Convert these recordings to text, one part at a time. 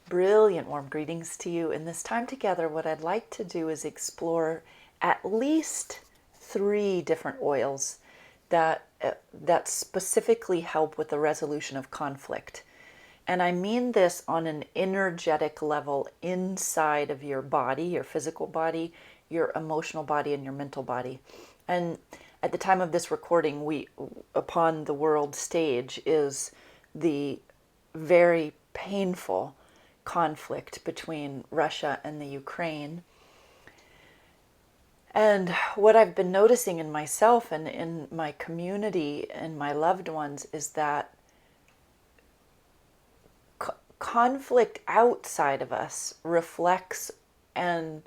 Brilliant warm greetings to you. In this time together, what I'd like to do is explore at least 3 different oils that specifically help with the resolution of conflict. And I mean this on an energetic level inside of your body, your physical body, your emotional body, and your mental body. And at the time of this recording, upon the world stage is the very painful conflict between Russia and the Ukraine. And what I've been noticing in myself and in my community and my loved ones is that conflict outside of us reflects and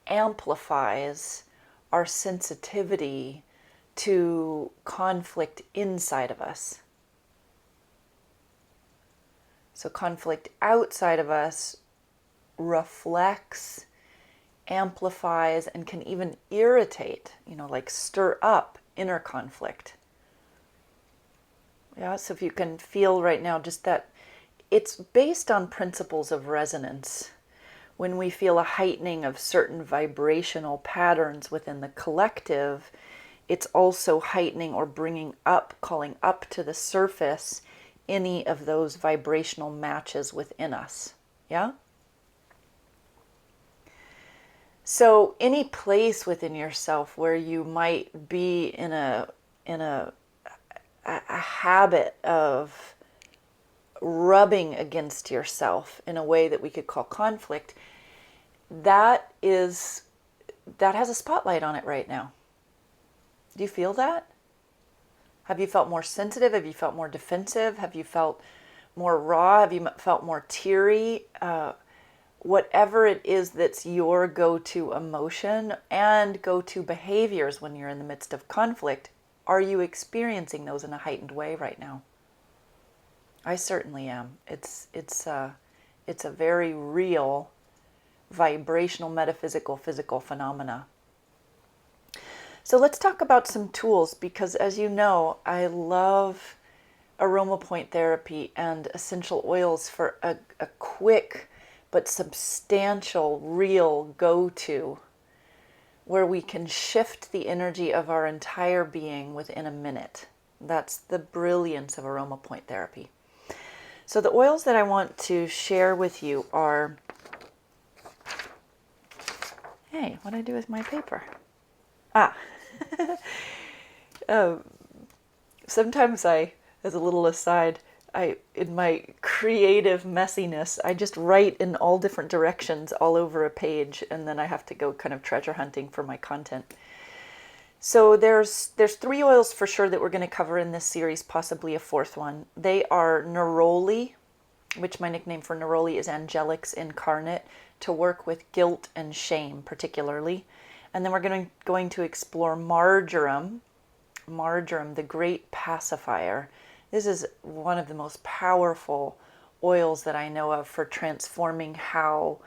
amplifies our sensitivity to conflict inside of us. So conflict outside of us reflects, amplifies, and can even irritate, like stir up inner conflict. Yeah, so if you can feel right now just that it's based on principles of resonance. When we feel a heightening of certain vibrational patterns within the collective, it's also heightening or bringing up, calling up to the surface any of those vibrational matches within us. Yeah? So any place within yourself where you might be in a habit of rubbing against yourself in a way that we could call conflict, that has a spotlight on it right now. Do you feel that? Have you felt more sensitive? Have you felt more defensive? Have you felt more raw? Have you felt more teary? Whatever it is that's your go-to emotion and go-to behaviors when you're in the midst of conflict, are you experiencing those in a heightened way right now? I certainly am. It's a very real vibrational, metaphysical, physical phenomena. So let's talk about some tools, because as you know, I love aroma point therapy and essential oils for a quick but substantial, real go-to where we can shift the energy of our entire being within a minute. That's the brilliance of aroma point therapy. So the oils that I want to share with you are, hey, what did I do with my paper? Sometimes as a little aside, in my creative messiness, I just write in all different directions all over a page, and then I have to go kind of treasure hunting for my content. So there's 3 oils for sure that we're going to cover in this series, possibly a 4th one. They are neroli, which my nickname for neroli is Angelics Incarnate, to work with guilt and shame particularly. And then we're going to explore marjoram, the great pacifier. This is one of the most powerful oils that I know of for transforming how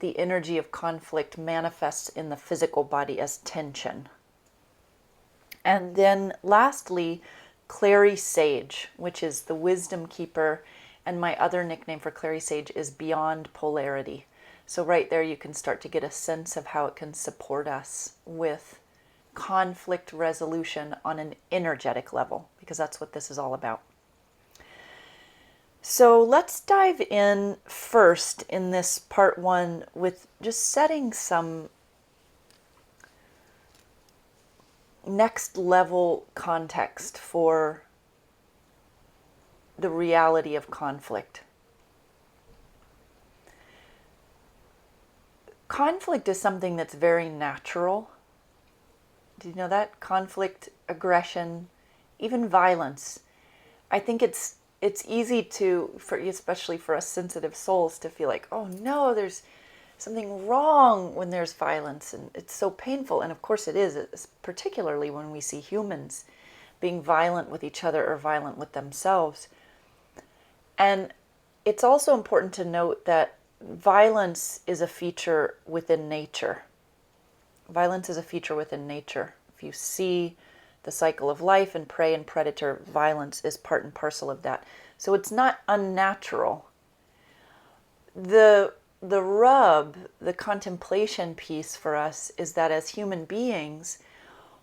the energy of conflict manifests in the physical body as tension. And then lastly, clary sage, which is the wisdom keeper, and my other nickname for clary sage is beyond polarity. So right there you can start to get a sense of how it can support us with conflict resolution on an energetic level, because that's what this is all about. So let's dive in first in this part 1 with just setting some next level context for the reality of conflict. Conflict is something that's very natural. Do you know that? Conflict, aggression, even violence. I think it's easy especially for us sensitive souls, to feel like, oh no, there's something wrong when there's violence, and it's so painful. And of course it is, particularly when we see humans being violent with each other or violent with themselves. And it's also important to note that violence is a feature within nature. Violence is a feature within nature. If you see the cycle of life and prey and predator, violence is part and parcel of that. So it's not unnatural. the rub, the contemplation piece for us is that as human beings,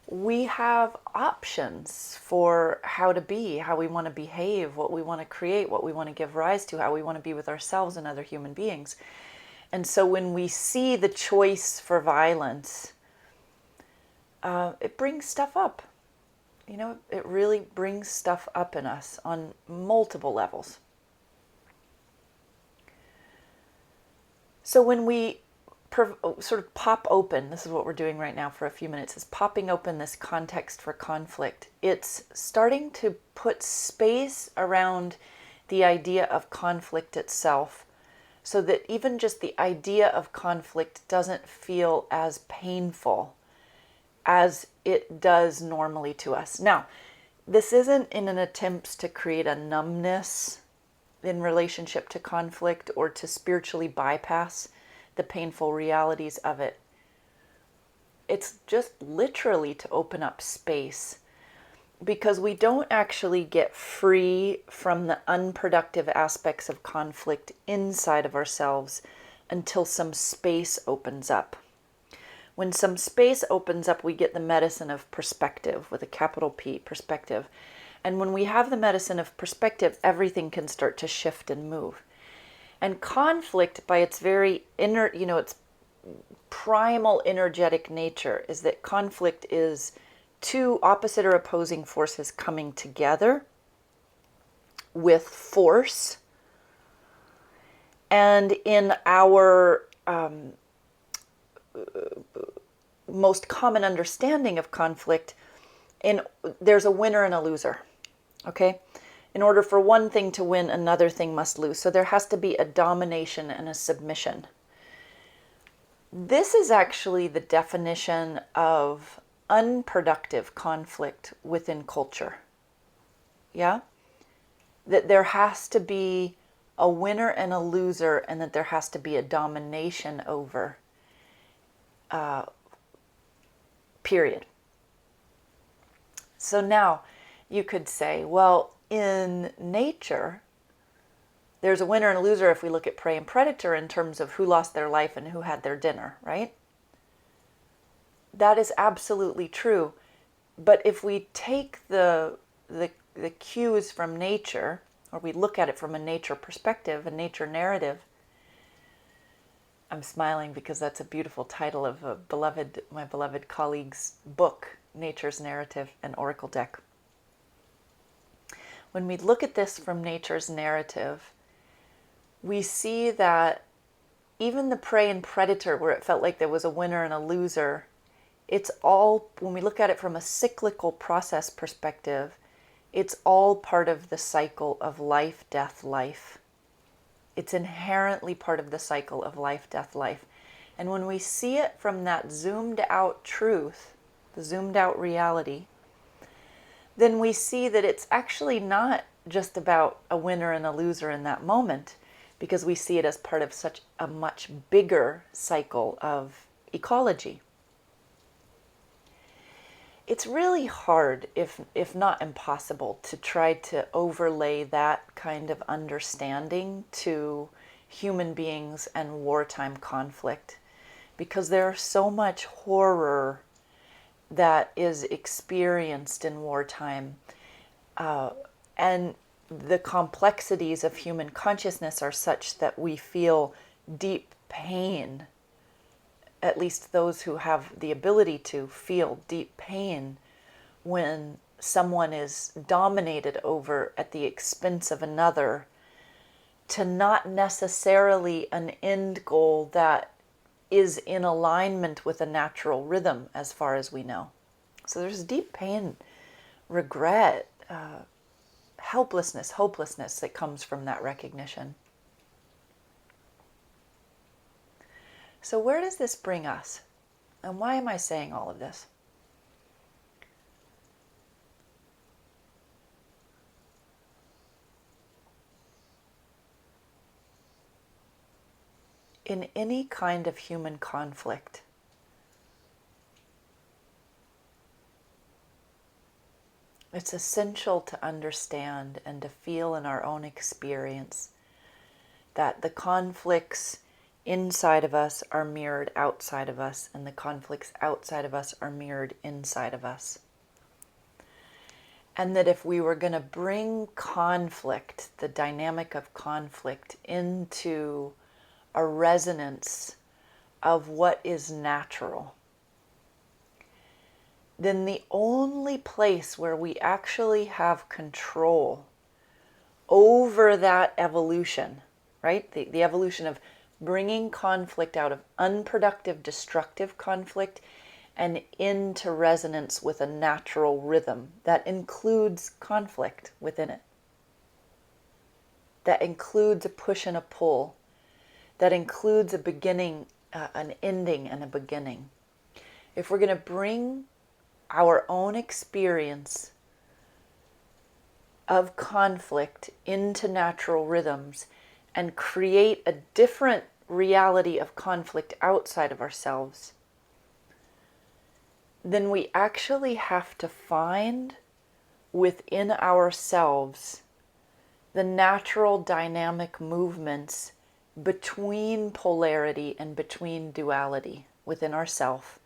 we have options for how to be, how we want to behave, what we want to create, what we want to give rise to, how we want to be with ourselves and other human beings. And so when we see the choice for violence, it brings stuff up. You know, it really brings stuff up in us on multiple levels. So when we sort of pop open, this is what we're doing right now for a few minutes, is popping open this context for conflict. It's starting to put space around the idea of conflict itself, so that even just the idea of conflict doesn't feel as painful as it does normally to us. Now, this isn't in an attempt to create a numbness in relationship to conflict or to spiritually bypass the painful realities of it. It's just literally to open up space, because we don't actually get free from the unproductive aspects of conflict inside of ourselves until some space opens up. When some space opens up, we get the medicine of perspective, with a capital P, perspective. And when we have the medicine of perspective, everything can start to shift and move. And conflict, by its very inner, its primal energetic nature, is that conflict is two opposite or opposing forces coming together with force. And in our most common understanding of conflict, there's a winner and a loser. Okay? In order for one thing to win, another thing must lose. So there has to be a domination and a submission. This is actually the definition of unproductive conflict within culture. Yeah? That there has to be a winner and a loser, and that there has to be a domination over. Period. So now you could say, well, in nature, there's a winner and a loser if we look at prey and predator in terms of who lost their life and who had their dinner, right? That is absolutely true. But if we take the cues from nature, or we look at it from a nature perspective, a nature narrative, I'm smiling because that's a beautiful title of my beloved colleague's book, Nature's Narrative, an Oracle Deck. When we look at this from nature's narrative, we see that even the prey and predator, where it felt like there was a winner and a loser, it's all, when we look at it from a cyclical process perspective, it's all part of the cycle of life, death, life. It's inherently part of the cycle of life, death, life. And when we see it from that zoomed out truth, the zoomed out reality, then we see that it's actually not just about a winner and a loser in that moment, because we see it as part of such a much bigger cycle of ecology. It's really hard, if not impossible, to try to overlay that kind of understanding to human beings and wartime conflict, because there's so much horror that is experienced in wartime, and the complexities of human consciousness are such that we feel deep pain, at least those who have the ability to feel deep pain, when someone is dominated over at the expense of another, to not necessarily an end goal that is in alignment with a natural rhythm, as far as we know. So there's deep pain, regret, helplessness, hopelessness that comes from that recognition. So where does this bring us? And why am I saying all of this? In any kind of human conflict, it's essential to understand and to feel in our own experience that the conflicts inside of us are mirrored outside of us, and the conflicts outside of us are mirrored inside of us. And that if we were going to bring conflict, the dynamic of conflict, into a resonance of what is natural, then the only place where we actually have control over that evolution, right? The evolution of bringing conflict out of unproductive, destructive conflict and into resonance with a natural rhythm that includes conflict within it, that includes a push and a pull, that includes a beginning, an ending, and a beginning. If we're going to bring our own experience of conflict into natural rhythms and create a different reality of conflict outside of ourselves, then we actually have to find within ourselves the natural dynamic movements between polarity and between duality within ourself,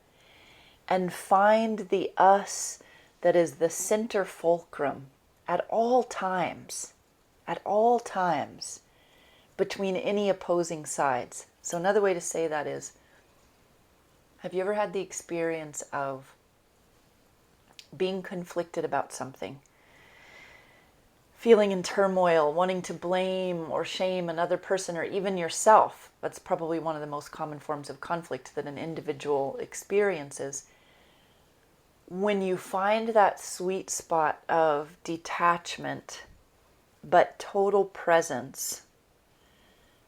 and find the us that is the center fulcrum at all times, between any opposing sides. So another way to say that is, have you ever had the experience of being conflicted about something, feeling in turmoil, wanting to blame or shame another person or even yourself? That's probably one of the most common forms of conflict that an individual experiences. When you find that sweet spot of detachment but total presence,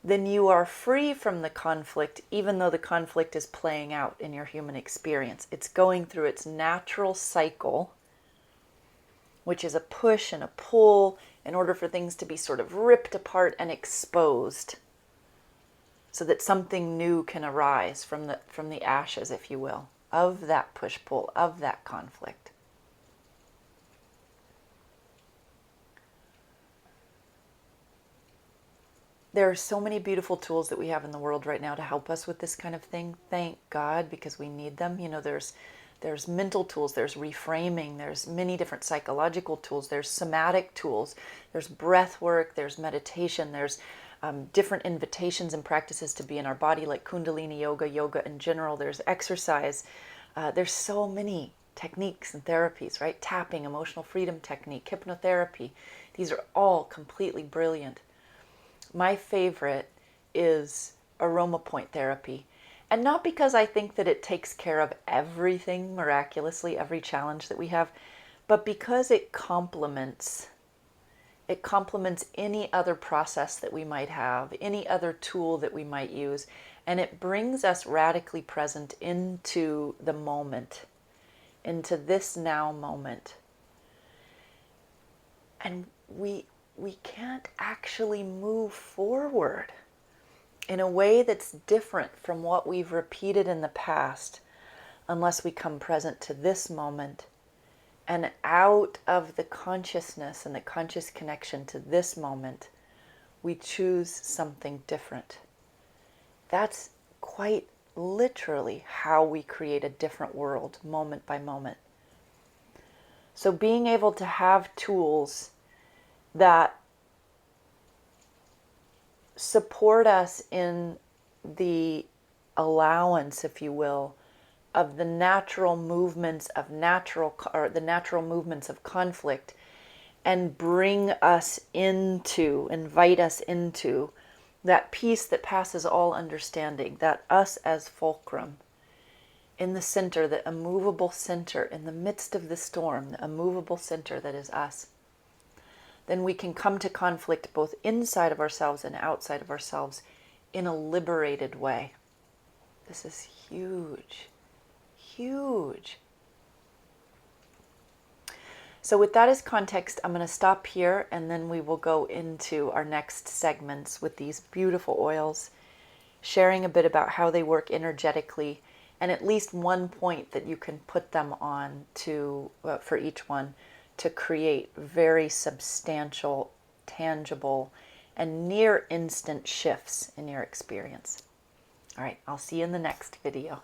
then you are free from the conflict, even though the conflict is playing out in your human experience. It's going through its natural cycle, which is a push and a pull in order for things to be sort of ripped apart and exposed so that something new can arise from the ashes, if you will, of that push-pull, of that conflict. There are so many beautiful tools that we have in the world right now to help us with this kind of thing. Thank God, because we need them. You know, there's mental tools, there's reframing, there's many different psychological tools, there's somatic tools, there's breath work, there's meditation, there's different invitations and practices to be in our body, like Kundalini yoga, yoga in general, there's exercise. There's so many techniques and therapies, right? Tapping, emotional freedom technique, hypnotherapy. These are all completely brilliant. My favorite is Aroma point therapy. And not because I think that it takes care of everything miraculously, every challenge that we have, but because it complements any other process that we might have, any other tool that we might use, and it brings us radically present into the moment, into this now moment. And we can't actually move forward in a way that's different from what we've repeated in the past unless we come present to this moment, and out of the consciousness and the conscious connection to this moment, we choose something different. That's quite literally how we create a different world, moment by moment. So being able to have tools that support us in the allowance, if you will, of the natural movements of the natural movements of conflict, and bring us into, invite us into that peace that passes all understanding, that us as fulcrum in the center, the immovable center in the midst of the storm, the immovable center that is us. Then we can come to conflict both inside of ourselves and outside of ourselves in a liberated way. This is huge, huge. So with that as context, I'm going to stop here, and then we will go into our next segments with these beautiful oils, sharing a bit about how they work energetically, and at least one point that you can put them on to for each one, to create very substantial, tangible, and near instant shifts in your experience. All right, I'll see you in the next video.